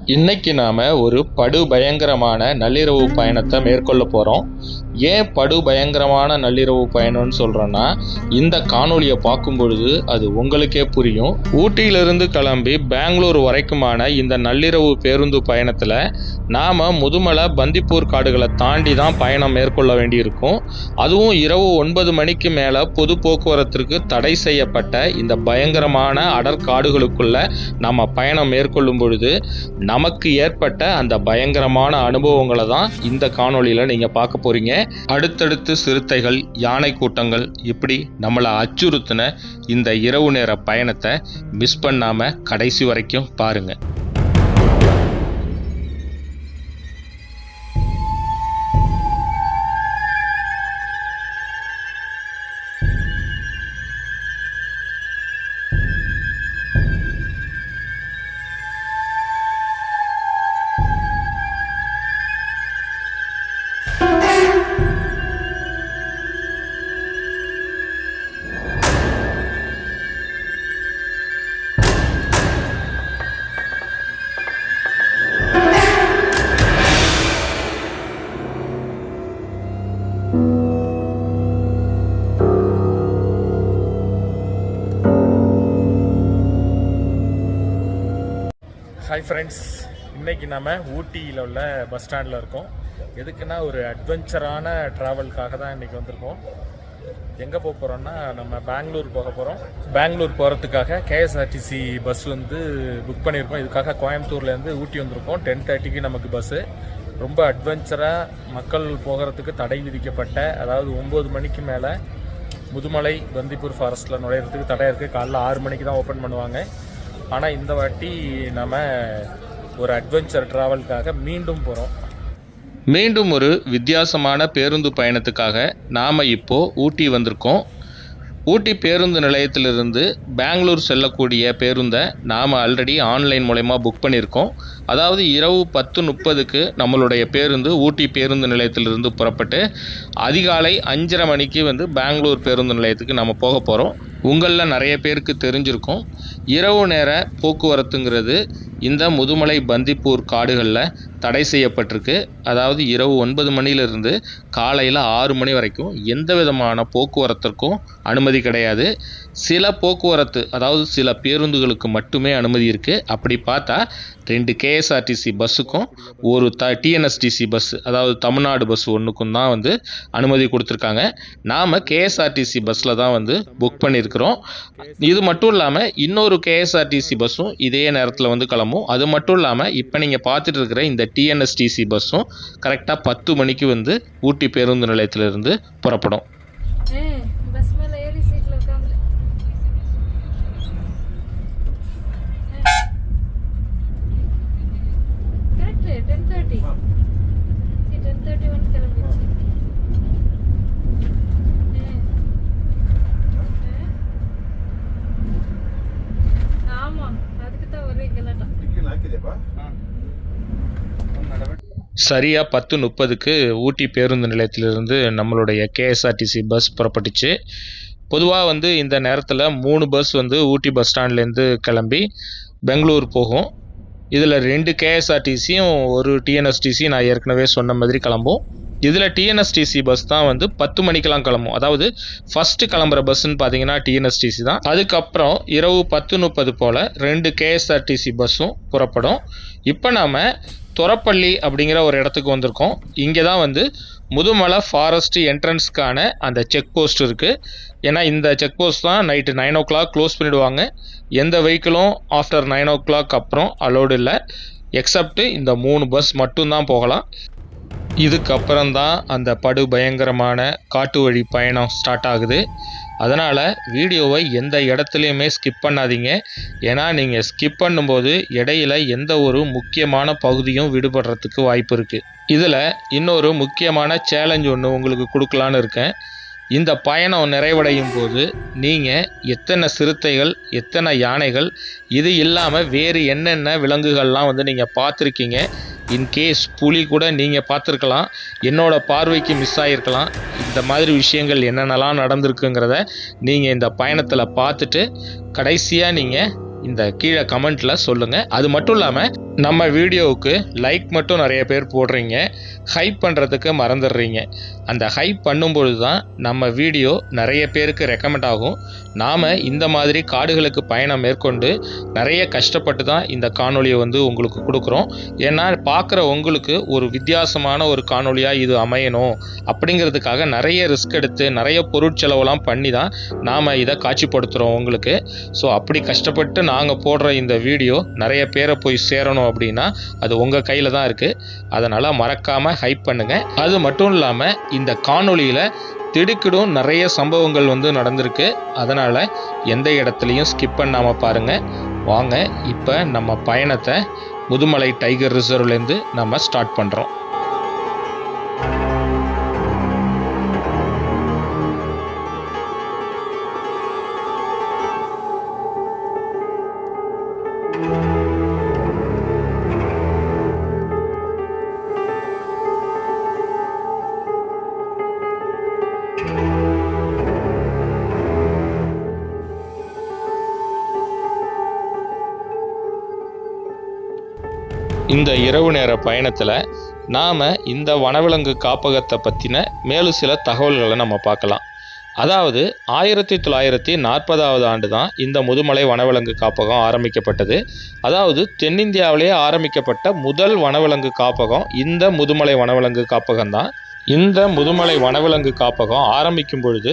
இன்னைக்கு நாம ஒரு படுபயங்கரமான நள்ளிரவு பயணத்தை மேற்கொள்ள போறோம். ஏன் படுபயங்கரமான நள்ளிரவு பயணம்னு சொல்றோம்னா, இந்த காணொளியை பார்க்கும் பொழுது அது உங்களுக்கே புரியும். ஊட்டியிலிருந்து கிளம்பி பெங்களூர் வரைக்குமான இந்த நள்ளிரவு பேருந்து பயணத்துல நாம முதுமலை பந்திப்பூர் காடுகளை தாண்டி தான் பயணம் மேற்கொள்ள வேண்டியிருக்கும். அதுவும் இரவு 9 மணிக்கு மேல பொது போக்குவரத்திற்கு தடை செய்யப்பட்ட இந்த பயங்கரமான அடற்காடுகளுக்குள்ள நாம பயணம் மேற்கொள்ளும் பொழுது நமக்கு ஏற்பட்ட அந்த பயங்கரமான அனுபவங்களை தான் இந்த காணொளியில நீங்க பார்க்க போறீங்க. அடுத்தடுத்து சிறுத்தைகள், யானை கூட்டங்கள் இப்படி நம்மளை அச்சுறுத்தின இந்த இரவு நேர பயணத்தை மிஸ் பண்ணாம கடைசி வரைக்கும் பாருங்க. ஹாய் ஃப்ரெண்ட்ஸ், இன்றைக்கி நம்ம ஊட்டியில் உள்ள பஸ் ஸ்டாண்டில் இருக்கோம். எதுக்குன்னா ஒரு அட்வென்ச்சரான ட்ராவலுக்காக தான் இன்றைக்கி வந்திருக்கோம். எங்கே போக போகிறோன்னா நம்ம பெங்களூர் போக போகிறோம். பெங்களூர் போகிறதுக்காக கேஎஸ்ஆர்டிசி பஸ் புக் பண்ணியிருக்கோம். இதுக்காக கோயம்புத்தூர்லேருந்து ஊட்டி வந்திருக்கோம். 10:30க்கு நமக்கு பஸ்ஸு. ரொம்ப அட்வென்ச்சராக மக்கள் போகிறதுக்கு தடை விதிக்கப்பட்ட, அதாவது 9 மணிக்கு மேலே முதுமலை பந்திப்பூர் ஃபாரஸ்ட்டில் நுழையிறதுக்கு தடை இருக்குது. காலைல 6 மணிக்கு தான் ஓப்பன் பண்ணுவாங்க. ஆனால் இந்த வாட்டி நம்ம ஒரு அட்வென்ச்சர் ட்ராவலுக்காக மீண்டும் போகிறோம். மீண்டும் ஒரு வித்தியாசமான பேருந்து பயணத்துக்காக நாம் இப்போது ஊட்டி வந்திருக்கோம். ஊட்டி பேருந்து நிலையத்திலிருந்து பெங்களூர் செல்லக்கூடிய பேருந்தை நாம் ஆல்ரெடி ஆன்லைன் மூலமா புக் பண்ணியிருக்கோம். அதாவது இரவு 10:30க்கு நம்மளுடைய பேருந்து ஊட்டி பேருந்து நிலையத்திலிருந்து புறப்பட்டு அதிகாலை 5:30 மணிக்கு பெங்களூர் பேருந்து நிலையத்துக்கு நம்ம போக போகிறோம். உங்களில் நிறைய பேருக்கு தெரிஞ்சிருக்கும், இரவு நேர போக்குவரத்துங்கிறது இந்த முதுமலை பந்திப்பூர் காடுகளில் தடை செய்யப்பட்டிருக்கு. அதாவது இரவு 9 மணிலிருந்து காலையில் 6 மணி வரைக்கும் எந்த விதமான போக்குவரத்திற்கும் அனுமதி கிடையாது. சில போக்குவரத்து, அதாவது சில பேருந்துகளுக்கு மட்டுமே அனுமதி இருக்குது. அப்படி பார்த்தா 2 கேஎஸ்ஆர்டிசி பஸ்ஸுக்கும் ஒரு டிஎன்எஸ்டிசி பஸ், அதாவது தமிழ்நாடு பஸ் ஒன்றுக்கும் தான் அனுமதி கொடுத்துருக்காங்க. நாம் கேஎஸ்ஆர்டிசி பஸ்ஸில் தான் புக் பண்ணியிருக்கிறோம். இது மட்டும் இல்லாமல் இன்னொரு கேஎஸ்ஆர்டிசி பஸ்ஸும் இதே நேரத்தில் கிளம்பும். அது மட்டும் இல்லாமல் இப்போ நீங்கள் பார்த்துட்டு இருக்கிற இந்த டிஎன்எஸ்டிசி பஸ்ஸும் கரெக்டாக 10 மணிக்கு ஊட்டி பேருந்து நிலையத்திலிருந்து புறப்படும். சரியாக 10:30க்கு ஊட்டி பேருந்து நிலையத்திலிருந்து நம்மளுடைய கேஎஸ்ஆர்டிசி பஸ் புறப்பட்டுச்சு. பொதுவாக இந்த நேரத்தில் 3 பஸ் ஊட்டி பஸ் ஸ்டாண்ட்லேருந்து கிளம்பி பெங்களூர் போகும். இதில் 2 கேஎஸ்ஆர்டிசியும் ஒரு டிஎன்எஸ்டிசி நான் ஏற்கனவே சொன்ன மாதிரி கிளம்பும். இதில் டிஎன்எஸ்டிசி பஸ் தான் 10 மணிக்கெலாம் கிளம்பும். அதாவது ஃபஸ்ட்டு கிளம்புற பஸ்ஸுன்னு பார்த்தீங்கன்னா டிஎன்எஸ்டிசி தான். அதுக்கப்புறம் இரவு 10:30 போல் 2 கேஎஸ்ஆர்டிசி பஸ்ஸும் புறப்படும். இப்போ நாம் தொரப்பள்ளி அப்படிங்கிற ஒரு இடத்துக்கு வந்திருக்கோம். இங்கே தான் முதுமலை ஃபாரஸ்ட் என்ட்ரன்ஸ்க்கான அந்த செக் போஸ்ட் இருக்குது. ஏன்னா இந்த செக் போஸ்ட் தான் நைட்டு 9 o'clock க்ளோஸ் பண்ணிவிடுவாங்க. எந்த வெஹிக்கிளும் ஆஃப்டர் 9 o'clock அப்புறம் அலோடு இல்லை. எக்ஸப்ட் இந்த 3 பஸ் மட்டும்தான் போகலாம். இதுக்கப்புறம்தான் அந்த படுபயங்கரமான காட்டு வழி பயணம் ஸ்டார்ட் ஆகுது. அதனால் வீடியோவை எந்த இடத்துலையுமே ஸ்கிப் பண்ணாதீங்க. ஏன்னா நீங்கள் ஸ்கிப் பண்ணும்போது இடையில எந்த ஒரு முக்கியமான பகுதியும் விடுபடுறதுக்கு வாய்ப்பு இருக்குது. இதில் இன்னொரு முக்கியமான சேலஞ்ச் ஒன்று உங்களுக்கு கொடுக்கலான்னு இருக்கேன். இந்த பயணம் நிறைவடையும் போது நீங்கள் எத்தனை சிறுத்தைகள், எத்தனை யானைகள், இது இல்லாமல் வேறு என்னென்ன விலங்குகள்லாம் நீங்கள் பார்த்துருக்கீங்க, இன்கேஸ் புலி கூட நீங்கள் பார்த்துருக்கலாம், என்னோட பார்வைக்கு மிஸ் ஆகிருக்கலாம். இந்த மாதிரி விஷயங்கள் என்னென்னலாம் நடந்திருக்குங்கிறத நீங்கள் இந்த பயணத்தில் பார்த்துட்டு கடைசியாக நீங்கள் இந்த கீழே கமெண்ட்ல சொல்லுங்க. அது மட்டும் இல்லாம நம்ம வீடியோவுக்கு லைக் மட்டும் நிறைய பேர் போடுறீங்க, ஹைப் பண்ணுறதுக்கு மறந்துடுறீங்க. அந்த ஹைப் பண்ணும்பொழுது தான் நம்ம வீடியோ நிறைய பேருக்கு ரெக்கமெண்ட் ஆகும். நாம் இந்த மாதிரி காடுகளுக்கு பயணம் மேற்கொண்டு நிறைய கஷ்டப்பட்டு தான் இந்த காணொலியை உங்களுக்கு கொடுக்குறோம். ஏன்னா பார்க்குற உங்களுக்கு ஒரு வித்தியாசமான ஒரு காணொலியாக இது அமையணும் அப்படிங்கிறதுக்காக நிறைய ரிஸ்க் எடுத்து நிறைய பொருட்செலவெல்லாம் பண்ணி தான் நாம் இதை காட்சிப்படுத்துகிறோம் உங்களுக்கு. ஸோ அப்படி கஷ்டப்பட்டு நாங்கள் போடுற இந்த வீடியோ நிறைய பேரை போய் சேரணும் அப்படின்னா அது உங்கள் கையில் தான் இருக்குது. அதனால் மறக்காமல் ஹைப் பண்ணுங்கள். அது மட்டும் இல்லாமல் இந்த காணொலியில் திடுக்கிடும் நிறைய சம்பவங்கள் நடந்திருக்கு. அதனால் எந்த இடத்துலையும் ஸ்கிப் பண்ணாமல் பாருங்கள். வாங்க இப்போ நம்ம பயணத்தை முதுமலை டைகர் ரிசர்வ்லேருந்து நம்ம ஸ்டார்ட் பண்ணுறோம். இந்த இரவு நேர பயணத்தில் நாம் இந்த வனவிலங்கு காப்பகத்தை பற்றின மேலும் சில தகவல்களை நம்ம பார்க்கலாம். அதாவது 1940ஆவது ஆண்டு தான் இந்த முதுமலை வனவிலங்கு காப்பகம் ஆரம்பிக்கப்பட்டது. அதாவது தென்னிந்தியாவிலேயே ஆரம்பிக்கப்பட்ட முதல் வனவிலங்கு காப்பகம் இந்த முதுமலை வனவிலங்கு காப்பகம் தான். இந்த முதுமலை வனவிலங்கு காப்பகம் ஆரம்பிக்கும் பொழுது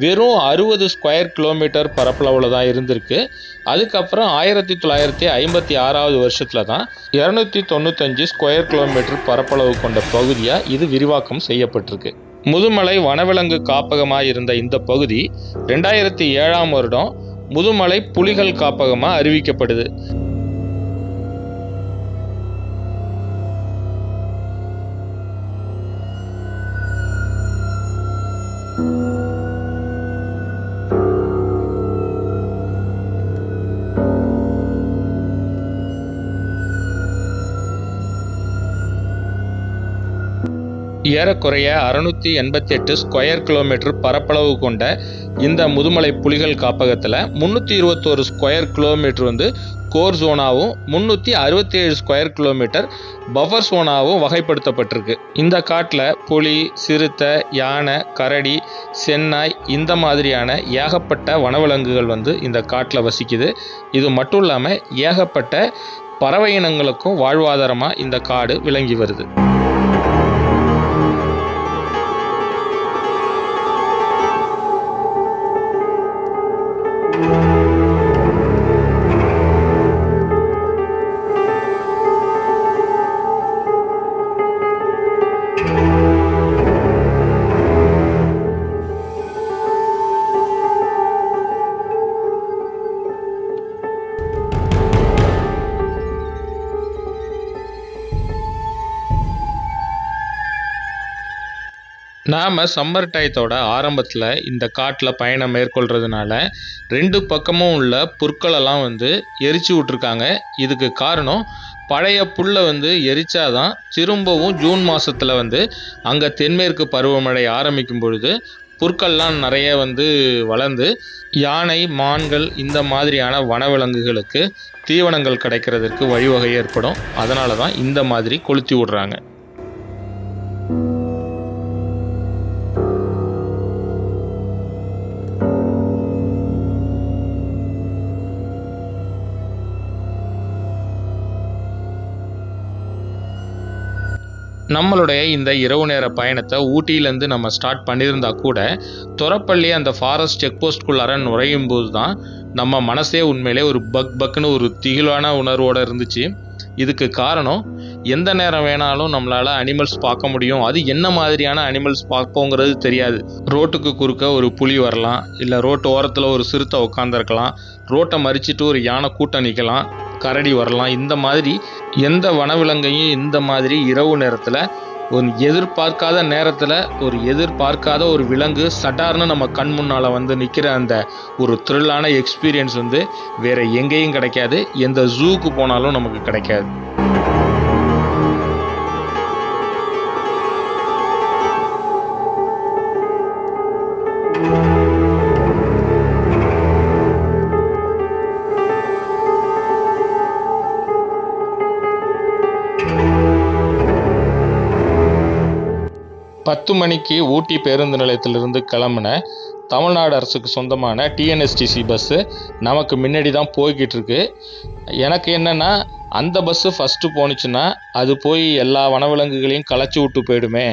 வெறும் 60 ஸ்கொயர் கிலோமீட்டர் பரப்பளவில் தான் இருந்திருக்கு. அதுக்கப்புறம் 1956ஆவது வருஷத்தில் தான் 295 ஸ்கொயர் கிலோமீட்டர் பரப்பளவு கொண்ட பகுதியாக இது விரிவாக்கம் செய்யப்பட்டிருக்கு. முதுமலை வனவிலங்கு காப்பகமாக இருந்த இந்த பகுதி 2007ஆம் வருடம் முதுமலை புலிகள் காப்பகமாக அறிவிக்கப்படுது. ஏறக்குறைய 688 ஸ்கொயர் கிலோமீட்டர் பரப்பளவு கொண்ட இந்த முதுமலை புலிகள் காப்பகத்தில் 321 ஸ்கொயர் கிலோமீட்டர் கோர் ஜோனாவும் 367 ஸ்கொயர் கிலோமீட்டர் பஃபர் ஜோனாவும் வகைப்படுத்தப்பட்டிருக்கு. இந்த காட்டில் புலி, சிறுத்தை, யானை, கரடி, சென்னாய் இந்த மாதிரியான ஏகப்பட்ட வனவிலங்குகள் இந்த காட்டில் வசிக்குது. இது மட்டும் இல்லாமல் ஏகப்பட்ட பறவை இனங்களுக்கும் வாழ்வாதாரமாக இந்த காடு விளங்கி வருது. நாம் சம்மர் டயத்தோட ஆரம்பத்தில் இந்த காட்டில் பயணம் மேற்கொள்கிறதுனால 2 பக்கமும் உள்ள புற்களெல்லாம் எரிச்சு விட்ருக்காங்க. இதுக்கு காரணம் பழைய புல்லை எரிச்சாதான் திரும்பவும் ஜூன் மாதத்தில் அங்கே தென்மேற்கு பருவமழை ஆரம்பிக்கும் பொழுது புற்கள்லாம் நிறைய வளர்ந்து யானை, மான்கள் இந்த மாதிரியான வனவிலங்குகளுக்கு தீவனங்கள் கிடைக்கிறதுக்கு வழிவகை ஏற்படும். அதனால தான் இந்த மாதிரி கொளுத்தி விடுறாங்க. நம்மளுடைய இந்த இரவு நேர பயணத்தை ஊட்டியிலேருந்து நம்ம ஸ்டார்ட் பண்ணியிருந்தா கூட தொரப்பள்ளி அந்த ஃபாரஸ்ட் செக் போஸ்ட்குள்ளார நுழையும் போது தான் நம்ம மனசே உண்மையிலே ஒரு பக்குன்னு ஒரு திகிலான உணர்வோடு இருந்துச்சு. இதுக்கு காரணம் எந்த நேரம் வேணாலும் நம்மளால் அனிமல்ஸ் பார்க்க முடியும். அது என்ன மாதிரியான அனிமல்ஸ் பார்ப்போங்கிறது தெரியாது. ரோட்டுக்கு குறுக்க ஒரு புலி வரலாம், இல்லை ரோட்டு ஓரத்தில் ஒரு சிறுத்தை உட்காந்துருக்கலாம், ரோட்டை மறிச்சிட்டு ஒரு யானை கூட்டம் நிற்கலாம், கரடி வரலாம். இந்த மாதிரி எந்த வனவிலங்கையும் இந்த மாதிரி இரவு நேரத்தில் ஒரு எதிர்பார்க்காத நேரத்தில் ஒரு எதிர்பார்க்காத ஒரு விலங்கு சட்டார்னு நம்ம கண் முன்னால் நிற்கிற அந்த ஒரு த்ரில்லான எக்ஸ்பீரியன்ஸ் வேறு எங்கேயும் கிடைக்காது. எந்த ஜூக்கு போனாலும் நமக்கு கிடைக்காது. 10 மணிக்கு ஊட்டி பேருந்து நிலையத்திலிருந்து கிளம்புன தமிழ்நாடு அரசுக்கு சொந்தமான டிஎன்எஸ்டிசி பஸ்ஸு நமக்கு முன்னாடி தான் போய்கிட்டு இருக்கு. எனக்கு என்னென்னா, அந்த பஸ்ஸு ஃபஸ்ட்டு போணுச்சுன்னா அது போய் எல்லா வனவிலங்குகளையும் களைச்சி விட்டு போயிடுமே,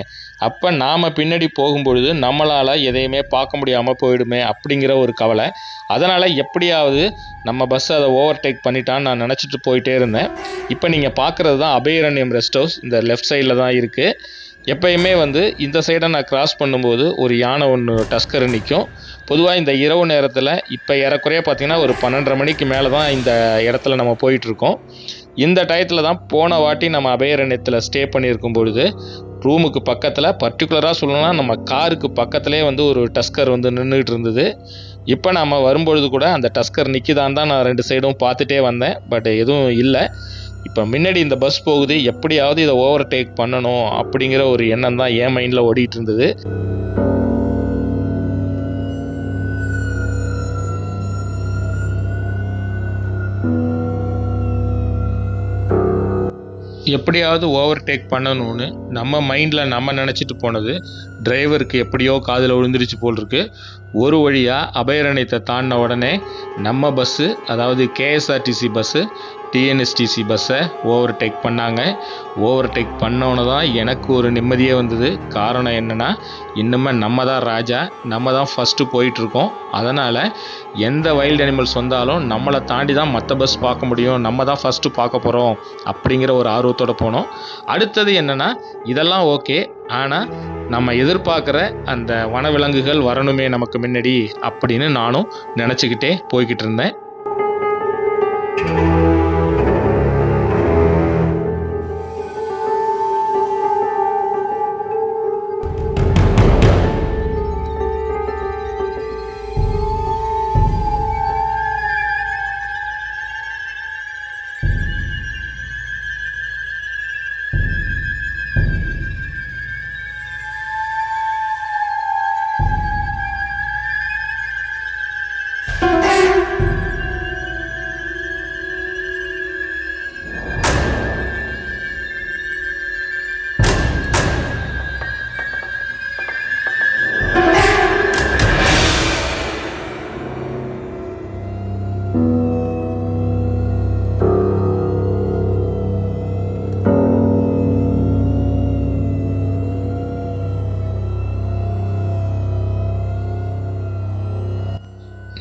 அப்போ நாம் பின்னாடி போகும்பொழுது நம்மளால் எதையுமே பார்க்க முடியாமல் போயிடுமே அப்படிங்கிற ஒரு கவலை. அதனால் எப்படியாவது நம்ம பஸ்ஸை அதை ஓவர்டேக் பண்ணிட்டான்னு நான் நினச்சிட்டு போயிட்டே இருந்தேன். இப்போ நீங்கள் பார்க்குறது தான் அபயாரண்யம் ரெஸ்ட் ஹவுஸ், இந்த லெஃப்ட் சைடில் தான் இருக்குது. எப்பயுமே இந்த சைடை நான் கிராஸ் பண்ணும்போது ஒரு யானை ஒன்று டஸ்கர் நிற்கும். பொதுவாக இந்த இரவு நேரத்தில் இப்போ ஏறக்குறைய பார்த்திங்கன்னா ஒரு 12:30 மணிக்கு மேலே தான் இந்த இடத்துல நம்ம போயிட்டுருக்கோம். இந்த டயத்தில் தான் போன வாட்டி நம்ம அபயாரண்யத்தில் ஸ்டே பண்ணியிருக்கும் பொழுது ரூமுக்கு பக்கத்தில், பர்டிகுலராக சொல்லணும்னா நம்ம காருக்கு பக்கத்துலேயே ஒரு டஸ்கர் நின்றுக்கிட்டு இருந்தது. இப்போ நம்ம வரும்பொழுது கூட அந்த டஸ்கர் நிற்கிதான் தான் நான் 2 சைடும் பார்த்துட்டே வந்தேன். பட் எதுவும் இல்லை. இப்போ முன்னாடி இந்த பஸ் போகுது, எப்படியாவது இதை ஓவர்டேக் பண்ணணும் அப்படிங்கிற ஒரு எண்ணம் தான் என் மைண்டில் ஓடிட்டு இருந்தது. எப்படியாவது ஓவர்டேக் பண்ணணும்னு நம்ம மைண்டில் நம்ம நினச்சிட்டு போனது டிரைவருக்கு எப்படியோ காதில் விழுந்துருச்சு போல் இருக்கு. ஒரு வழியாக அபயாரண்யத்தை தாண்டின உடனே நம்ம பஸ்ஸு, அதாவது கேஎஸ்ஆர்டிசி பஸ்ஸு டிஎன்எஸ்டிசி பஸ்ஸை ஓவர்டேக் பண்ணாங்க. ஓவர்டேக் பண்ணோன்னு தான் எனக்கு ஒரு நிம்மதியே வந்தது. காரணம் என்னென்னா, இன்னுமே நம்ம தான் ராஜா, நம்ம தான் ஃபஸ்ட்டு போயிட்டுருக்கோம். அதனால் எந்த வைல்டு அனிமல்ஸ் வந்தாலும் நம்மளை தாண்டி தான் மற்ற பஸ் பார்க்க முடியும், நம்ம தான் ஃபஸ்ட்டு பார்க்க போகிறோம் அப்படிங்கிற ஒரு ஆர்வத்தோடு போனோம். அடுத்தது என்னென்னா, இதெல்லாம் ஓகே, ஆனால் நம்ம எதிர்பார்க்குற அந்த வனவிலங்குகள் வரணுமே நமக்கு முன்னாடி அப்படின்னு நானும் நினச்சிக்கிட்டே போய்கிட்டு இருந்தேன்.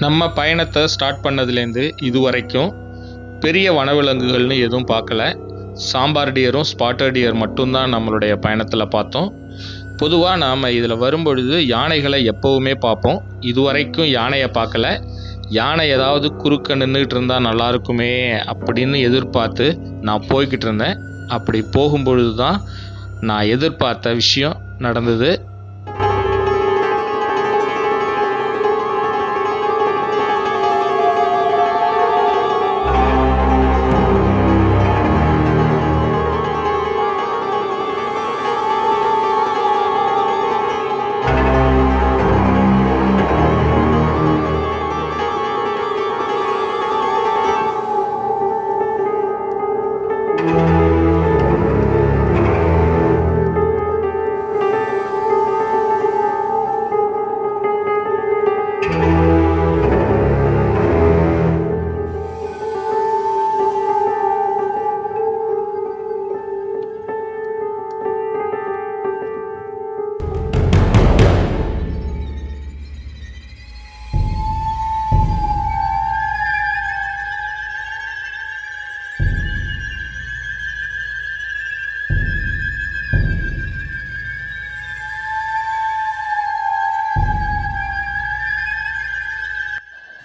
நம்ம பயணத்தை ஸ்டார்ட் பண்ணதுலேருந்து இது வரைக்கும் பெரிய வனவிலங்குகள்னு எதுவும் பார்க்கல. சாம்பார் டியரும் ஸ்பாட்டர் டியர் மட்டும்தான் நம்மளுடைய பயணத்தில் பார்த்தோம். பொதுவாக நாம் இதில் வரும்பொழுது யானைகளை எப்போவுமே பார்ப்போம். இதுவரைக்கும் யானையை பார்க்கல. யானை ஏதாவது குறுக்க நின்றுக்கிட்டு இருந்தால் நல்லாயிருக்குமே அப்படின்னு எதிர்பார்த்து நான் போய்கிட்டு இருந்தேன். அப்படி போகும்பொழுது தான் நான் எதிர்பார்த்த விஷயம் நடந்தது.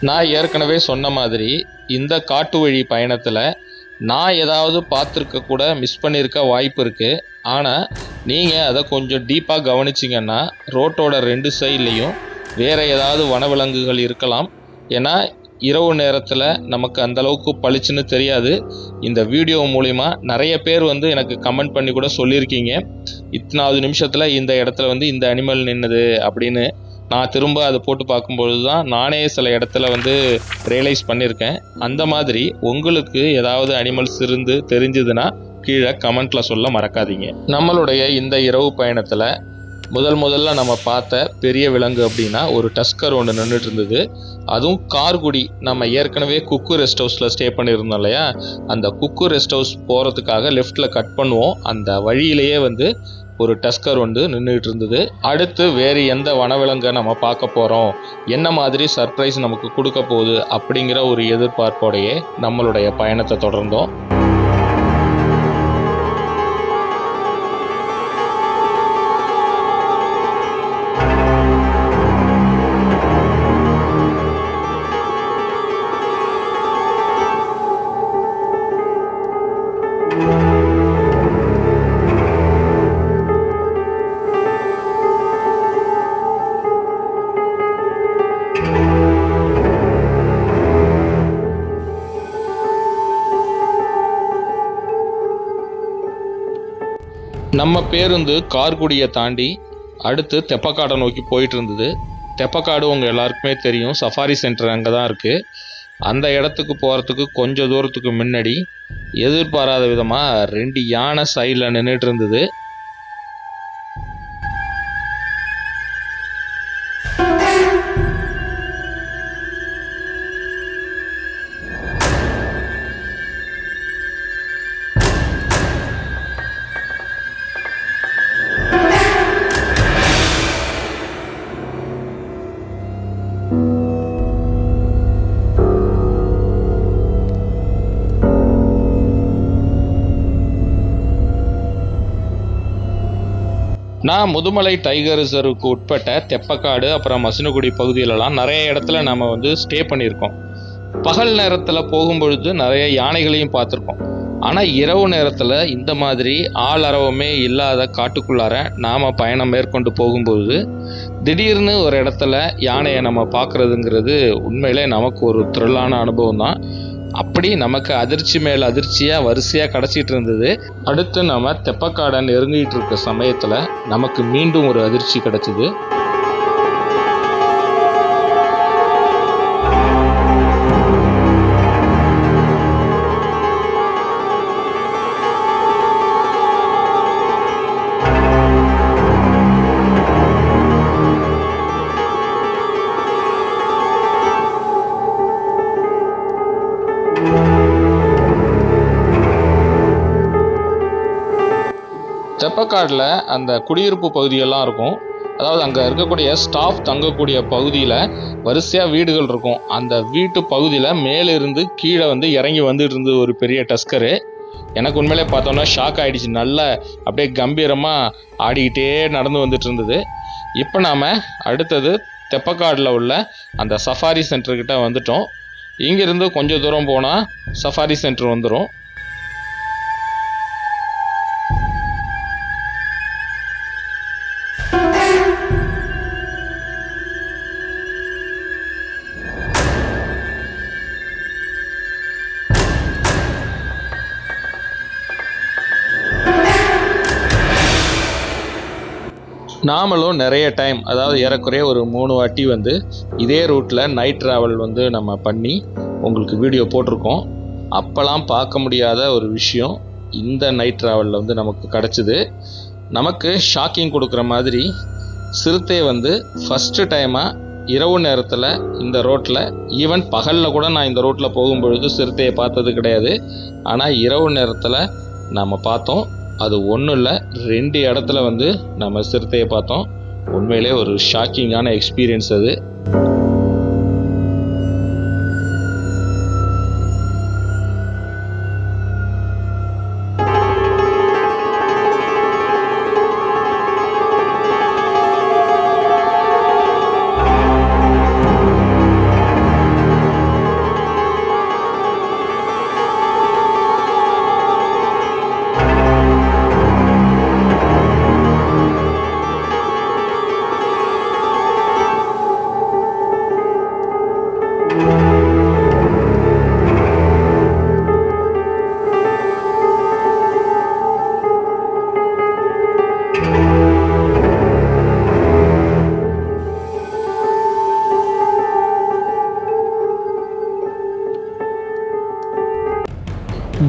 நான் ஏற்கனவே சொன்ன மாதிரி இந்த காட்டு வழி பயணத்தில் நான் ஏதாவது பார்த்துருக்க கூட மிஸ் பண்ணியிருக்க வாய்ப்பு இருக்குது. ஆனால் நீங்கள் அதை கொஞ்சம் டீப்பாக கவனிச்சிங்கன்னா ரோட்டோட 2 சைட்லேயும் வேறு ஏதாவது வனவிலங்குகள் இருக்கலாம். ஏன்னா இரவு நேரத்தில் நமக்கு அந்தளவுக்கு பளிச்சுன்னு தெரியாது. இந்த வீடியோ மூலிமா நிறைய பேர் எனக்கு கமெண்ட் பண்ணி கூட சொல்லியிருக்கீங்க, இத்தனாவது நிமிஷத்தில் இந்த இடத்துல இந்த அனிமல் நின்னுது அப்படின்னு. நான் திரும்ப அதை போட்டு பார்க்கும்பொழுது தான் நானே சில இடத்துல ரியலைஸ் பண்ணியிருக்கேன். அந்த மாதிரி உங்களுக்கு ஏதாவது அனிமல்ஸ் தெரிஞ்சதுன்னா கீழே கமெண்ட்டில் சொல்ல மறக்காதீங்க. நம்மளுடைய இந்த இரவு பயணத்தில் முதல்ல நம்ம பார்த்த பெரிய விலங்கு அப்படின்னா ஒரு டஸ்கர் ஒன்று நின்றுட்டு இருந்தது. அதுவும் கார்குடி, நம்ம ஏற்கனவே குக்கு ரெஸ்ட் ஹவுஸில் ஸ்டே பண்ணியிருந்தோம் இல்லையா, அந்த குக்கு ரெஸ்ட் ஹவுஸ் போகிறதுக்காக லெஃப்டில் கட் பண்ணுவோம். அந்த வழியிலேயே வந்து ஒரு டஸ்கர் வந்து நின்றுட்டு இருந்தது. அடுத்து வேறு எந்த வனவிலங்கை நம்ம பார்க்க போகிறோம், என்ன மாதிரி சர்ப்ரைஸ் நமக்கு கொடுக்க போகுது அப்படிங்கிற ஒரு எதிர்பார்ப்போடையே நம்மளுடைய பயணத்தை தொடர்ந்தோம். நம்ம பேருந்து கார்குடியை தாண்டி அடுத்து தெப்பக்காடை நோக்கி போயிட்டு இருந்தது. தெப்பக்காடு உங்கள் எல்லாருக்குமே தெரியும், சஃபாரி சென்டர் அங்கே தான் இருக்குது. அந்த இடத்துக்கு போகிறதுக்கு கொஞ்சம் தூரத்துக்கு முன்னாடி எதிர்பாராத விதமாக 2 யானை சைடில் நின்றுட்டு இருந்தது. நான் முதுமலை டைகர் ரிசர்வுக்கு உட்பட்ட தெப்பக்காடு அப்புறம் மசினகுடி பகுதியிலலாம் நிறைய இடத்துல நம்ம வந்து ஸ்டே பண்ணியிருக்கோம். பகல் நேரத்தில் போகும்பொழுது நிறைய யானைகளையும் பார்த்துருக்கோம். ஆனால் இரவு நேரத்தில் இந்த மாதிரி ஆள் அரவமே இல்லாத காட்டுக்குள்ளார நாம் பயணம் மேற்கொண்டு போகும்போது திடீர்னு ஒரு இடத்துல யானையை நம்ம பார்க்குறதுங்கிறது உண்மையிலே நமக்கு ஒரு த்ரில்லான அனுபவம் தான். அப்படி நமக்கு அதிர்ச்சி மேல் அதிர்ச்சியாக வரிசையாக கிடச்சிட்டு இருந்தது. அடுத்து நம்ம தெப்பக்காடை நெருங்கிட்டு இருக்க சமயத்தில் நமக்கு மீண்டும் ஒரு அதிர்ச்சி கிடச்சிது. தெப்பக்காடில் அந்த குடியிருப்பு பகுதியெல்லாம் இருக்கும். அதாவது அங்கே இருக்கக்கூடிய ஸ்டாஃப் தங்கக்கூடிய பகுதியில் வரிசையாக வீடுகள் இருக்கும். அந்த வீட்டு பகுதியில் மேலிருந்து கீழே வந்து இறங்கி வந்துட்டு இருந்தது ஒரு பெரிய டஸ்கரு. எனக்கு உண்மையிலே பார்த்தோன்னா ஷாக் ஆகிடுச்சு. நல்லா அப்படியே கம்பீரமாக ஆடிக்கிட்டே நடந்து வந்துட்டு இருந்தது. இப்போ நாம் அடுத்தது தெப்பக்காடில் உள்ள அந்த சஃபாரி சென்டர்கிட்ட வந்துட்டோம். இங்கேருந்து கொஞ்சம் தூரம் போனால் சஃபாரி சென்டர் வந்துடும். நாமளும் நிறைய டைம், அதாவது ஏறக்குறைய ஒரு 3 வாட்டி வந்து இதே ரூட்டில் நைட் ட்ராவல் வந்து நம்ம பண்ணி உங்களுக்கு வீடியோ போட்டிருக்கோம். அப்போல்லாம் பார்க்க முடியாத ஒரு விஷயம் இந்த நைட் ட்ராவலில் வந்து நமக்கு கிடச்சிது. நமக்கு ஷாக்கிங் கொடுக்குற மாதிரி சிறுத்தை வந்து ஃபஸ்ட்டு டைமாக இரவு நேரத்தில் இந்த ரோட்டில், ஈவன் பகலில் கூட நான் இந்த ரோட்டில் போகும்பொழுது சிறுத்தையை பார்த்தது கிடையாது. ஆனால் இரவு நேரத்தில் நம்ம பார்த்தோம். அது ஒன்றும் இல்லை, 2 இடத்துல வந்து நம்ம சிறுத்தையை பார்த்தோம். உண்மையிலே ஒரு ஷாக்கிங்கான எக்ஸ்பீரியன்ஸ் அது.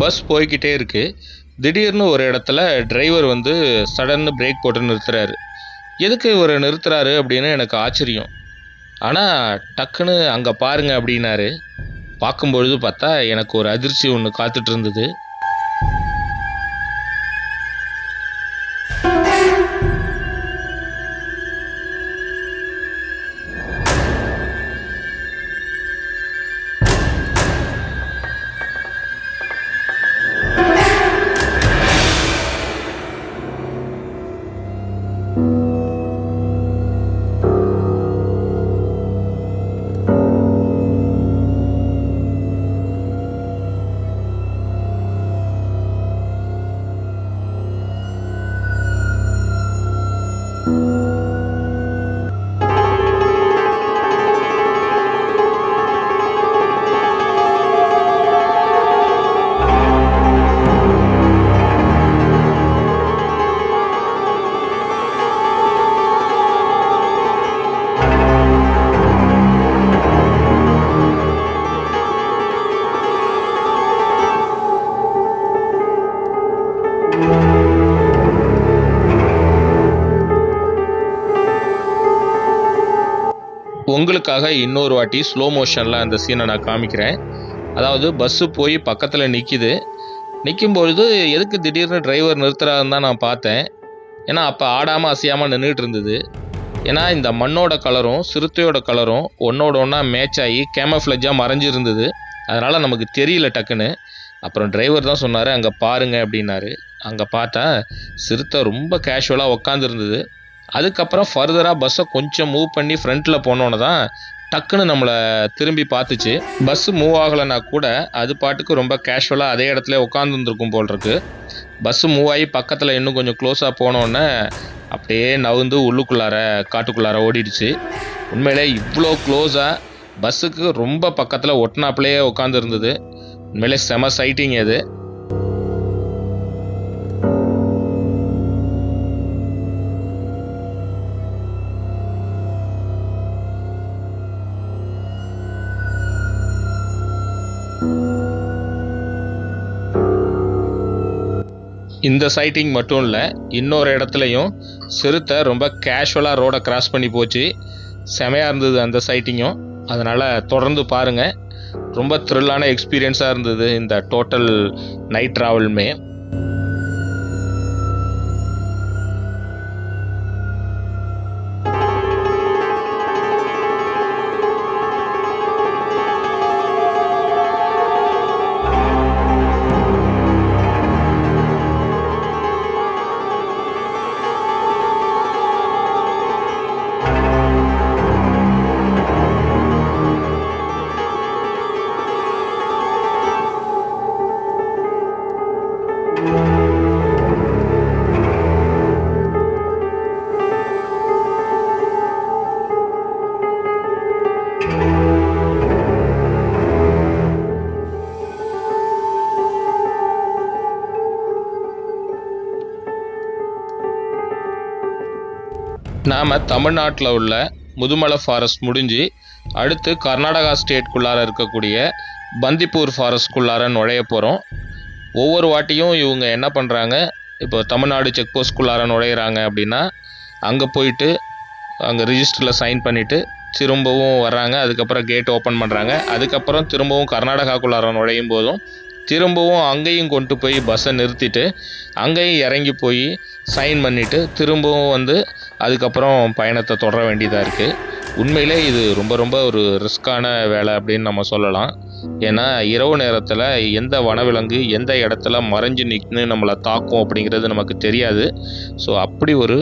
பஸ் போய்கிட்டே இருக்குது. திடீர்னு ஒரு இடத்துல டிரைவர் வந்து சடன்னு பிரேக் போட்டு நிறுத்துறாரு. எதுக்கு இவர் நிறுத்துறாரு அப்படின்னு எனக்கு ஆச்சரியம். ஆனால் டக்குன்னு அங்கே பாருங்க அப்படின்னாரு. பார்க்கும்பொழுது பார்த்தா எனக்கு ஒரு அதிர்ச்சி ஒன்று காத்துட்டு இருந்தது. உங்களுக்காக இன்னொரு வாட்டி ஸ்லோ மோஷனில் அந்த சீனை நான் காமிக்கிறேன். அதாவது பஸ்ஸு போய் பக்கத்தில் நிற்கிது. நிற்கும்பொழுது எதுக்கு திடீர்னு டிரைவர் நிறுத்துறாருன்னு தான் நான் பார்த்தேன். ஏன்னா அப்போ ஆடாமல் அசையாமல் நின்றுட்டு இருந்தது. ஏன்னா இந்த மண்ணோட கலரும் சிறுத்தையோட கலரும் ஒன்றோட ஒன்றா மேட்ச் ஆகி கேமஃப்ளஜாக மறைஞ்சிருந்தது. அதனால் நமக்கு தெரியல டக்குன்னு. அப்புறம் டிரைவர் தான் சொன்னார், அங்கே பாருங்க அப்படின்னாரு. அங்கே பார்த்தா சிறுத்தை ரொம்ப கேஷுவலாக உக்காந்துருந்தது. அதுக்கப்புறம் ஃபர்தராக பஸ்ஸை கொஞ்சம் மூவ் பண்ணி ஃப்ரண்ட்டில் போனோன்னு தான் டக்குன்னு நம்மளை திரும்பி பார்த்துச்சு. பஸ்ஸு மூவ் ஆகலைன்னா கூட அது பாட்டுக்கு ரொம்ப கேஷுவலாக அதே இடத்துல உட்காந்துருந்துருக்கும் போல் இருக்கு. பஸ்ஸு மூவ் ஆகி பக்கத்தில் இன்னும் கொஞ்சம் க்ளோஸாக போனோன்னே அப்படியே நவுந்து உள்ளுக்குள்ளார காட்டுக்குள்ளார ஓடிடுச்சு. உண்மையிலே இவ்வளோ க்ளோஸாக பஸ்ஸுக்கு ரொம்ப பக்கத்தில் ஒட்டினாப்புலேயே உட்காந்துருந்தது. உண்மையிலே செம சைட்டிங் அது. இந்த சைட்டிங் மட்டும் இல்லை, இன்னொரு இடத்துலையும் சிறுத்தை ரொம்ப கேஷுவலாக ரோடை கிராஸ் பண்ணி போச்சு. செமையாக இருந்தது அந்த சைட்டிங்கும். அதனால் தொடர்ந்து பாருங்கள். ரொம்ப த்ரில்லான எக்ஸ்பீரியன்ஸாக இருந்தது இந்த டோட்டல் நைட் ட்ராவலுமே. நாம் தமிழ்நாட்டில் உள்ள முதுமலை ஃபாரஸ்ட் முடிஞ்சு அடுத்து கர்நாடகா ஸ்டேட்குள்ளார இருக்கக்கூடிய பந்திப்பூர் ஃபாரஸ்ட்குள்ளார நுழைய போகிறோம். ஒவ்வொரு வாட்டியும் இவங்க என்ன பண்ணுறாங்க, இப்போ தமிழ்நாடு செக் போஸ்ட்குள்ளார நுழையிறாங்க அப்படின்னா அங்கே போயிட்டு அங்கே ரிஜிஸ்டரில் சைன் பண்ணிவிட்டு திரும்பவும் வர்றாங்க. அதுக்கப்புறம் கேட் ஓப்பன் பண்ணுறாங்க. அதுக்கப்புறம் திரும்பவும் கர்நாடகாக்குள்ளார நுழையும் போதும் திரும்பவும் அங்கேயும் கொண்டு போய் பஸ்ஸை நிறுத்திட்டு அங்கேயும் இறங்கி போய் சைன் பண்ணிவிட்டு திரும்பவும் வந்து அதுக்கப்புறம் பயணத்தை தொடர வேண்டியதாக இருக்குது. உண்மையிலே இது ரொம்ப ரொம்ப ஒரு ரிஸ்க்கான வேலை அப்படின்னு நம்ம சொல்லலாம். ஏன்னா இரவு நேரத்தில் எந்த வனவிலங்கு எந்த இடத்துல மறைஞ்சு நிற்குன்னு நம்மளை தாக்கும் அப்படிங்கிறது நமக்கு தெரியாது. ஸோ அப்படி ஒரு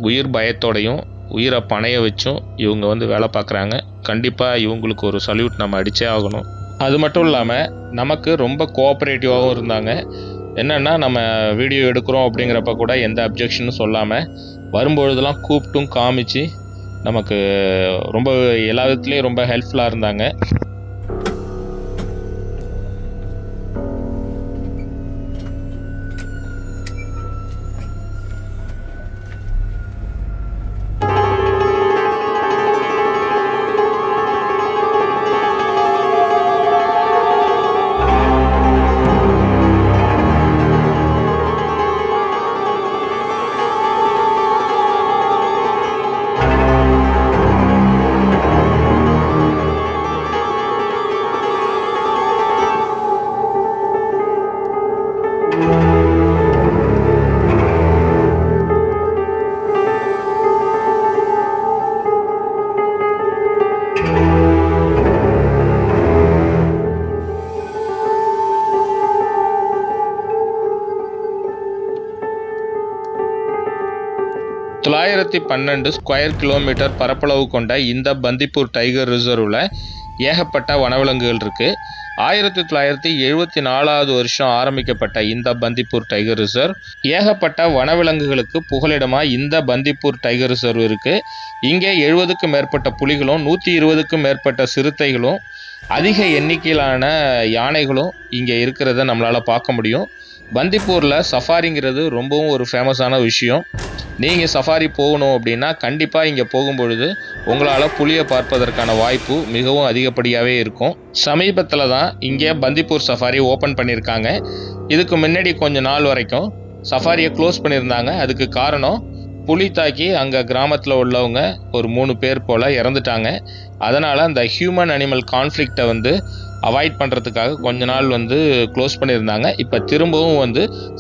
உயிர் பயத்தோடையும் உயிரை பணைய வச்சும் இவங்க வந்து வேலை பார்க்குறாங்க. கண்டிப்பாக இவங்களுக்கு ஒரு சல்யூட் நம்ம அடித்தே ஆகணும். அது மட்டும் இல்லாமல் நமக்கு ரொம்ப கோஆப்ரேட்டிவாகவும் இருந்தாங்க. என்னென்னா நம்ம வீடியோ எடுக்கிறோம் அப்படிங்கிறப்ப கூட எந்த அப்ஜெக்ஷனும் சொல்லாமல் வரும்பொழுதெல்லாம் கூப்பிட்டும் காமிச்சு நமக்கு ரொம்ப எல்லா விதத்துலேயும் ரொம்ப ஹெல்ப்ஃபுல்லாக இருந்தாங்க. 912 ஸ்கொயர் கிலோமீட்டர் பரப்பளவு கொண்ட இந்த பந்திப்பூர் டைகர் ரிசர்வில் ஏகப்பட்ட வனவிலங்குகள் இருக்குது. 1974 வருஷம் ஆரம்பிக்கப்பட்ட இந்த பந்திப்பூர் டைகர் ரிசர்வ் ஏகப்பட்ட வனவிலங்குகளுக்கு புகலிடமாக இந்த பந்திப்பூர் டைகர் ரிசர்வ் இருக்குது. இங்கே 70க்கும் மேற்பட்ட புலிகளும் 120க்கும் மேற்பட்ட சிறுத்தைகளும் அதிக எண்ணிக்கையிலான யானைகளும் இங்கே இருக்கிறத நம்மளால் பார்க்க முடியும். பந்திப்பூரில் சஃபாரிங்கிறது ரொம்பவும் ஒரு ஃபேமஸான விஷயம். நீங்கள் சஃபாரி போகணும் அப்படின்னா கண்டிப்பாக இங்கே போகும்பொழுது உங்களால் புலியை பார்ப்பதற்கான வாய்ப்பு மிகவும் அதிகப்படியாகவே இருக்கும். சமீபத்தில் தான் இங்கே பந்திப்பூர் சஃபாரி ஓப்பன் பண்ணியிருக்காங்க. இதுக்கு முன்னாடி கொஞ்ச நாள் வரைக்கும் சஃபாரியை க்ளோஸ் பண்ணியிருந்தாங்க. அதுக்கு காரணம் புலி தாக்கி அங்கே கிராமத்தில் உள்ளவங்க ஒரு 3 பேர் போல் இறந்துட்டாங்க. அதனால் அந்த ஹியூமன் அனிமல் கான்ஃப்ளிக்டை வந்து அவாய்ட் பண்ணுறதுக்காக கொஞ்ச நாள் வந்து க்ளோஸ் பண்ணியிருந்தாங்க. இப்போ திரும்பவும்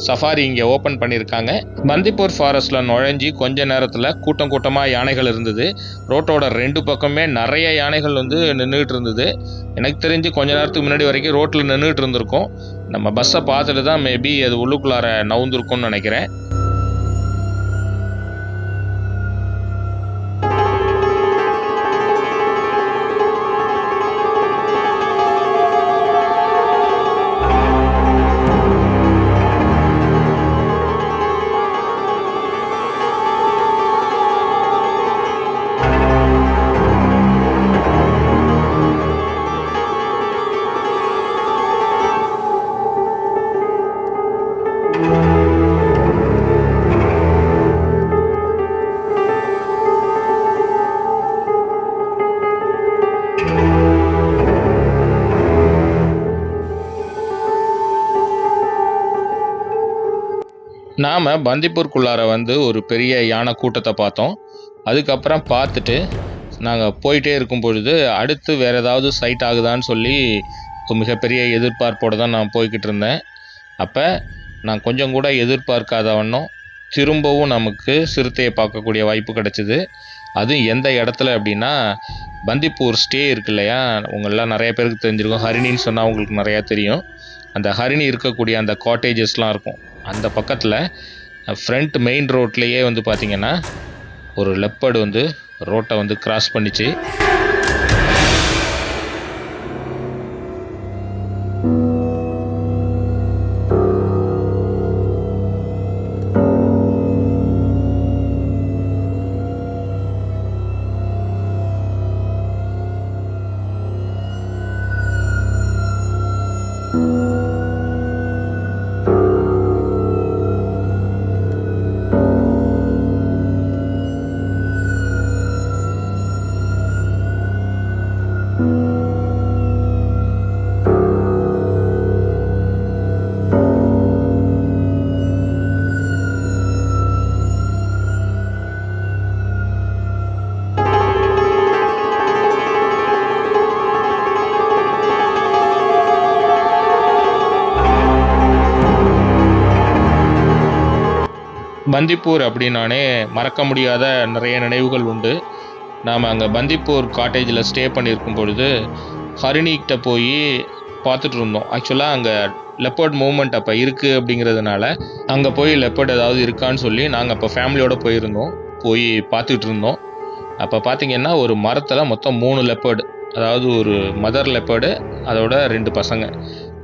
சஃபாரி இங்கே ஓப்பன் பண்ணியிருக்காங்க. பந்திப்பூர் ஃபாரஸ்ட்டில் நுழைஞ்சி கொஞ்ச நேரத்தில் கூட்டமாக யானைகள் இருந்தது. ரோட்டோட 2 பக்கமே நிறைய யானைகள் நின்றுட்டு இருந்தது. எனக்கு தெரிஞ்சு கொஞ்ச நேரத்துக்கு முன்னாடி வரைக்கும் ரோட்டில் நின்றுட்டு இருந்திருக்கும். நம்ம பஸ்ஸை பார்த்துட்டு தான் மேபி அது உள்ளுக்குள்ளார நவுந்திருக்கும்னு நினைக்கிறேன். நாம் பந்திப்பூருக்குள்ளார ஒரு பெரிய யானை கூட்டத்தை பார்த்தோம். அதுக்கப்புறம் பார்த்துட்டு நாங்கள் போயிட்டே இருக்கும் பொழுது அடுத்து வேறு ஏதாவது சைட் ஆகுதான்னு சொல்லி மிகப்பெரிய எதிர்பார்ப்போடு தான் நான் போய்கிட்டு இருந்தேன். அப்போ நான் கொஞ்சம் கூட எதிர்பார்க்காத வண்ணம் திரும்பவும் நமக்கு சிறுத்தையை பார்க்கக்கூடிய வாய்ப்பு கிடச்சிது. அதுவும் எந்த இடத்துல அப்படின்னா பந்திப்பூர் ஸ்டே இருக்கு இல்லையா, உங்களெலாம் நிறைய பேருக்கு தெரிஞ்சிருக்கும். ஹரிணின்னு சொன்னால் உங்களுக்கு நிறையா தெரியும். அந்த ஹரிணி இருக்கக்கூடிய அந்த காட்டேஜஸ்லாம் இருக்கும். அந்த பக்கத்தில் ஃப்ரண்ட் மெயின் ரோட்லேயே பார்த்திங்கன்னா ஒரு லெப்பர்டு ரோட்டை கிராஸ் பண்ணிச்சு. பந்திப்பூர் அப்படின்னாலே மறக்க முடியாத நிறைய நினைவுகள் உண்டு. நாம் அங்கே பந்திப்பூர் காட்டேஜில் ஸ்டே பண்ணியிருக்கும் பொழுது ஹரிணிக்கிட்ட போய் பார்த்துட்டு இருந்தோம். ஆக்சுவலாக அங்கே லெப்பர்ட் மூவ்மெண்ட் அப்போ இருக்குது அப்படிங்கிறதுனால அங்கே போய் லெப்பர்ட் ஏதாவது இருக்கான்னு சொல்லி நாங்கள் அப்போ ஃபேமிலியோடு போய் பார்த்துட்டு இருந்தோம். அப்போ பார்த்திங்கன்னா ஒரு மரத்தில் மொத்தம் 3 லெப்பர்டு, அதாவது ஒரு மதர் லெப்பர்டு அதோட 2 பசங்க,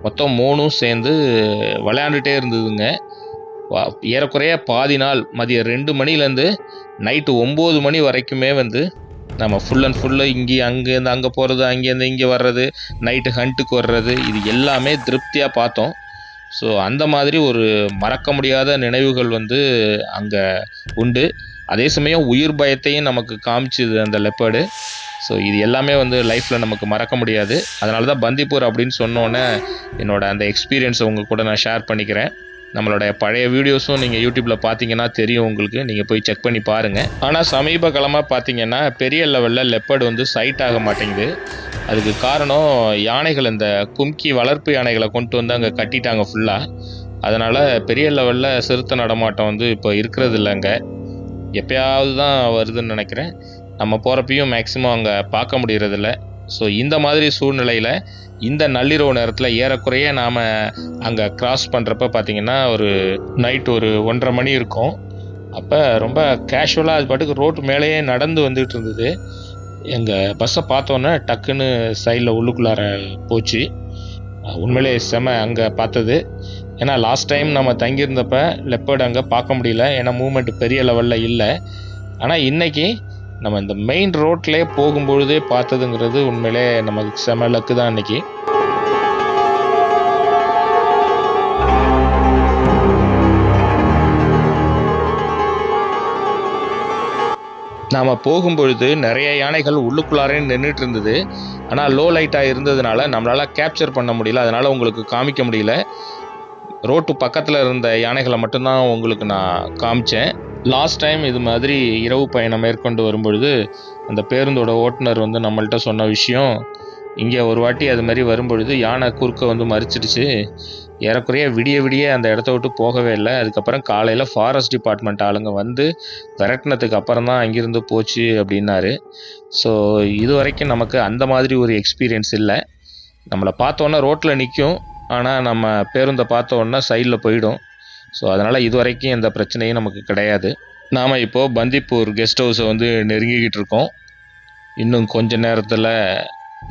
மொத்தம் 3ம் சேர்ந்து விளையாண்டுட்டே இருந்ததுங்க. ஏறக்குறைய பாதி நாள் மதியம் 2 மணிலேருந்து நைட்டு 9 மணி வரைக்குமே நம்ம ஃபுல் அண்ட் ஃபுல்லு அங்கேருந்து அங்கே போகிறது, அங்கேருந்து இங்கே வர்றது, நைட்டு ஹண்ட்டுக்கு வர்றது, இது எல்லாமே திருப்தியாக பார்த்தோம். ஸோ அந்த மாதிரி ஒரு மறக்க முடியாத நினைவுகள் அங்கே உண்டு. அதே சமயம் உயிர் பயத்தையும் நமக்கு காமிச்சுது அந்த லெப்பர்டு. ஸோ இது எல்லாமே லைஃப்பில் நமக்கு மறக்க முடியாது. அதனால தான் பந்திப்பூர் அப்படின்னு சொன்னோன்னே என்னோட அந்த எக்ஸ்பீரியன்ஸை உங்கள் கூட நான் ஷேர் பண்ணிக்கிறேன். நம்மளோட பழைய வீடியோஸும் நீங்கள் யூடியூப்பில் பார்த்தீங்கன்னா தெரியும் உங்களுக்கு, நீங்கள் போய் செக் பண்ணி பாருங்கள். ஆனால் சமீப காலமாக பார்த்தீங்கன்னா பெரிய லெவலில் லெப்பர்டு சைட் ஆக மாட்டேங்குது. அதுக்கு காரணம் யானைகள், இந்த கும்கி வளர்ப்பு யானைகளை கொண்டு அங்கே கட்டிட்டாங்க ஃபுல்லாக. அதனால் பெரிய லெவலில் சிறுத்தை நடமாட்டம் இப்போ இருக்கிறது இல்லைங்க. எப்போயாவது தான் வருதுன்னு நினைக்கிறேன். நம்ம போகிறப்பையும் மேக்ஸிமம் அங்கே பார்க்க முடியறதில்ல. ஸோ இந்த மாதிரி சூழ்நிலையில் இந்த நள்ளிரவு நேரத்தில் ஏறக்குறைய நாம் அங்கே கிராஸ் பண்ணுறப்ப பார்த்திங்கன்னா ஒரு நைட் ஒரு 1:30 மணி இருக்கும். அப்போ ரொம்ப கேஷுவலாக அது பாட்டுக்கு ரோட்டு மேலேயே நடந்து வந்துகிட்டு இருந்தது. எங்கள் பஸ்ஸை பார்த்தோன்னே டக்குன்னு சைடில் உள்ளுக்குள்ளார போச்சு. உண்மையிலே செம அங்கே பார்த்தது. ஏன்னா லாஸ்ட் டைம் நம்ம தங்கியிருந்தப்ப லெப்பர்டு அங்கே பார்க்க முடியல, ஏன்னா மூவ்மெண்ட் பெரிய லெவலில் இல்லை. ஆனால் இன்றைக்கி நம்ம இந்த மெயின் ரோட்லேயே போகும்பொழுதே பார்த்ததுங்கிறது உண்மையிலே நமக்கு செம லக்கு தான் இன்றைக்கி. நாம் போகும்பொழுது நிறைய யானைகள் உள்ளுக்குள்ளாரே நின்றுட்டு இருந்தது. ஆனால் லோ லைட்டாக இருந்ததுனால நம்மளால் கேப்சர் பண்ண முடியல, அதனால் உங்களுக்கு காமிக்க முடியல. ரோட்டு பக்கத்தில் இருந்த யானைகளை மட்டும்தான் உங்களுக்கு நான் காமிச்சேன். லாஸ்ட் டைம் இது மாதிரி இரவு பயணம் மேற்கொண்டு வரும்பொழுது அந்த பேருந்தோட ஓட்டுநர் வந்து நம்மள்கிட்ட சொன்ன விஷயம், இங்கே ஒரு வாட்டி அது மாதிரி வரும்பொழுது யானை குறுக்க வந்து மறிச்சிடுச்சு. ஏறக்குறைய விடிய அந்த இடத்த விட்டு போகவே இல்லை. அதுக்கப்புறம் காலையில் ஃபாரஸ்ட் டிபார்ட்மெண்ட் ஆளுங்க வந்து விரட்டினதுக்கு அப்புறம் தான் அங்கேருந்து போச்சு அப்படின்னாரு. ஸோ இது வரைக்கும் நமக்கு அந்த மாதிரி ஒரு எக்ஸ்பீரியன்ஸ் இல்லை. நம்மளை பார்த்தோன்னே ரோட்டில் நிற்கும், ஆனால் நம்ம பேருந்தை பார்த்தோன்னா சைடில் போயிடும். ஸோ அதனால் இது வரைக்கும் எந்த பிரச்சனையும் நமக்கு கிடையாது. நாம் இப்போது பந்திப்பூர் கெஸ்ட் ஹவுஸை வந்து நெருங்கிக்கிட்டு இருக்கோம். இன்னும் கொஞ்ச நேரத்தில்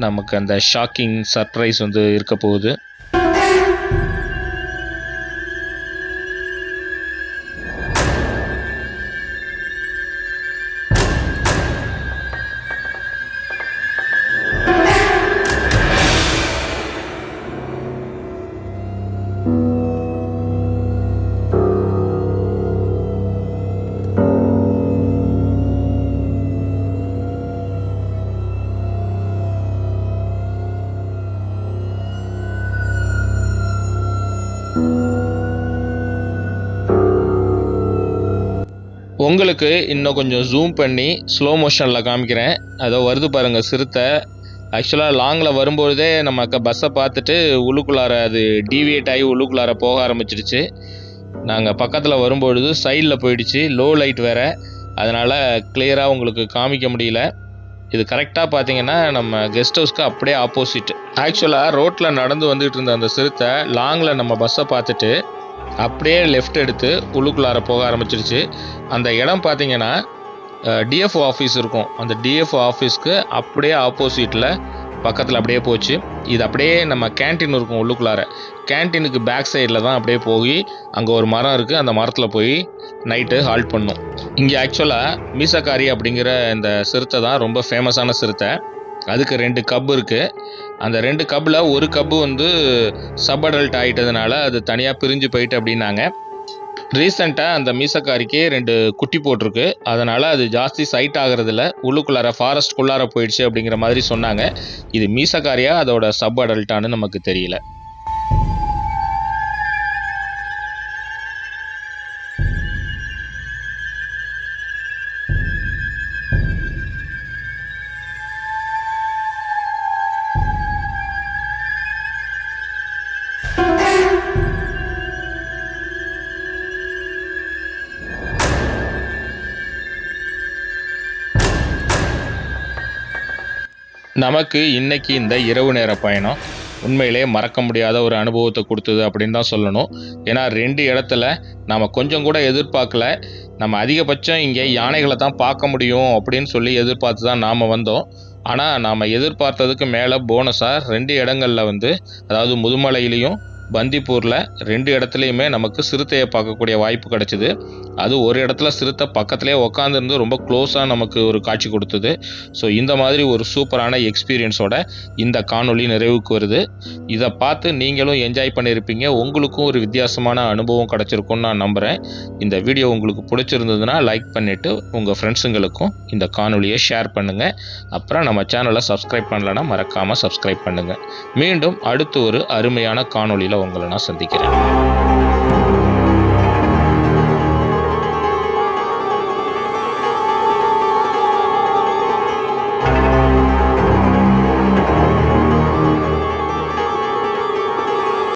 நமக்கு அந்த ஷாக்கிங் சர்ப்ரைஸ் வந்து இருக்க போகுது. உங்களுக்கு இன்னும் கொஞ்சம் ஜூம் பண்ணி ஸ்லோ மோஷனில் காமிக்கிறேன். அதோ வருது பாருங்கள் சிறுத்தை. ஆக்சுவலாக லாங்கில் வரும்பொழுதே நம்ம பஸ்ஸை பார்த்துட்டு உள்ளுக்குள்ளார அது டீவியேட் ஆகி உள்ளுக்குள்ளார போக ஆரம்பிச்சிடுச்சு. நாங்கள் பக்கத்தில் வரும்பொழுது சைடில் போயிடுச்சு, லோ லைட் வேறு, அதனால் கிளியராக உங்களுக்கு காமிக்க முடியல. இது கரெக்டாக பார்த்தீங்கன்னா நம்ம கெஸ்ட் ஹவுஸ்க்கு அப்படியே ஆப்போசிட். ஆக்சுவலாக ரோட்டில் நடந்து வந்துகிட்டு இருந்த அந்த சிறுத்தை லாங்கில் நம்ம பஸ்ஸை பார்த்துட்டு அப்படியே லெஃப்ட் எடுத்து உள்ளுக்குள்ளார போக ஆரம்பிச்சிருச்சு. அந்த இடம் பார்த்தீங்கன்னா டிஎஃப்ஓ ஆஃபீஸ் இருக்கும், அந்த டிஎஃப்ஓ ஆஃபீஸ்க்கு அப்படியே ஆப்போசிட்டில் பக்கத்தில் அப்படியே போச்சு. இது அப்படியே நம்ம கேன்டீன் இருக்கும் உள்ளுக்குள்ளார, கேன்டீனுக்கு பேக் சைடில் தான் அப்படியே போய் அங்கே ஒரு மரம் இருக்குது, அந்த மரத்தில் போய் நைட்டு ஹால்ட் பண்ணும். இங்கே ஆக்சுவலாக மீசக்காரி அப்படிங்கிற இந்த சிறுத்தை தான் ரொம்ப ஃபேமஸான சிறுத்தை. அதுக்கு 2 கப்பு இருக்குது. அந்த 2 கப்பில் ஒரு கப்பு வந்து சப் அடல்ட் ஆகிட்டதுனால அது தனியாக பிரிஞ்சு போயிட்டு அப்படின்னாங்க. ரீசெண்டாக அந்த மீசக்காரிக்கு 2 குட்டி போட்டிருக்கு, அதனால் அது ஜாஸ்தி சைட் ஆகிறதுல உள்ளுக்குள்ளார ஃபாரஸ்ட்குள்ளார போயிடுச்சு அப்படிங்கிற மாதிரி சொன்னாங்க. இது மீசக்காரியா அதோட சப் அடல்ட்டானு நமக்கு தெரியல. நமக்கு இன்னைக்கு இந்த இரவு நேர பயணம் உண்மையிலே மறக்க முடியாத ஒரு அனுபவத்தை கொடுத்தது அப்படின்னு தான் சொல்லணும். ஏன்னா 2 இடத்துல நாம் கொஞ்சம் கூட எதிர்பார்க்கல. நம்ம அதிகபட்சம் இங்கே யானைகளை தான் பார்க்க முடியும் அப்படின்னு சொல்லி எதிர்பார்த்து தான் நாம் வந்தோம். ஆனால் நாம் எதிர்பார்த்ததுக்கு மேலே போனஸாக 2 இடங்களில் வந்து, அதாவது முதுமலையிலையும் பந்திப்பூரில் 2 இடத்துலையுமே நமக்கு சிறுத்தையை பார்க்கக்கூடிய வாய்ப்பு கிடச்சிது. அது ஒரு இடத்துல சிறுத்தை பக்கத்துலேயே உட்காந்துருந்து ரொம்ப க்ளோஸாக நமக்கு ஒரு காட்சி கொடுத்தது. ஸோ இந்த மாதிரி ஒரு சூப்பரான எக்ஸ்பீரியன்ஸோட இந்த காணொளி நிறைவுக்கு வருது. இதை பார்த்து நீங்களும் என்ஜாய் பண்ணியிருப்பீங்க, உங்களுக்கும் ஒரு வித்தியாசமான அனுபவம் கிடச்சிருக்குன்னு நான் நம்புகிறேன். இந்த வீடியோ உங்களுக்கு பிடிச்சிருந்ததுன்னா லைக் பண்ணிவிட்டு உங்கள் ஃப்ரெண்ட்ஸுங்களுக்கும் இந்த காணொலியை ஷேர் பண்ணுங்கள். அப்புறம் நம்ம சேனலை சப்ஸ்கிரைப் பண்ணலைன்னா மறக்காமல் சப்ஸ்கிரைப் பண்ணுங்கள். மீண்டும் அடுத்து ஒரு அருமையான காணொலியில் உங்களை நான் சந்திக்கிறேன்.